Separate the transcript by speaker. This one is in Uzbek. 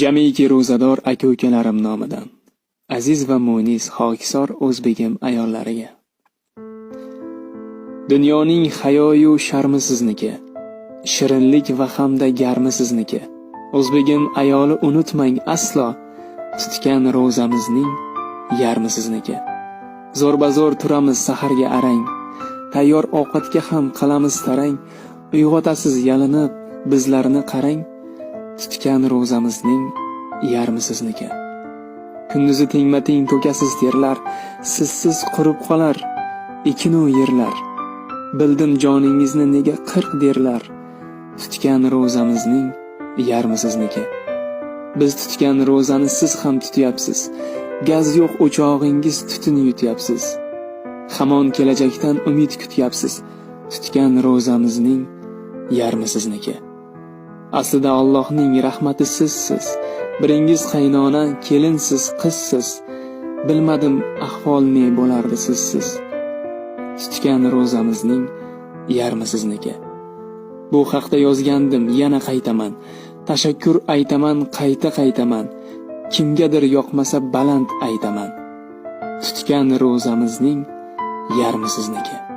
Speaker 1: Jamiki ro'zador aka-ukalarim nomidan aziz va munis xokisor o'zbegim ayollariga. Dunyoning hayoyu sharmi sizniki, shirinlik va hamda garmi sizniki. O'zbegim ayoli unutmang aslo, tutgan ro'zamizning yarmi sizniki. Zo'r-bazo'r turamiz saharga arang, tayyor ovqatga ham qilamiz tarang. Uyg'otasiz yalinib, bizlarni qarang, tutgan ro'zamizning yarmi sizniki. Kunduzi tengma-teng to'kasiz terlar, sizsiz qurib qolar ekinu yerlar. Bildim joningizni nega 40 derlar, tutgan ro'zamizning yarmi sizniki. Biz tutgan ro'zani siz ham tutyapsiz. Gaz yo'q o'chog'ingiz tutun yutyapsiz. Hamon kelajakdan umid kutyapsiz. Tutgan ro'zamizning yarmi sizniki. Aslida Allohning rahmati sizsiz. Biringiz qaynona, kelinsiz, qizsiz. Bilmadim ahvol ne bo'lardi sizsiz. Tutgan ro'zamizning yarmi sizniki. Bu haqda yozgandim, yana qaytaman. Tashakkur aytaman, qaytaman. Kimgadir yoqmasa baland aytaman. Tutgan ro'zamizning yarmi sizniki.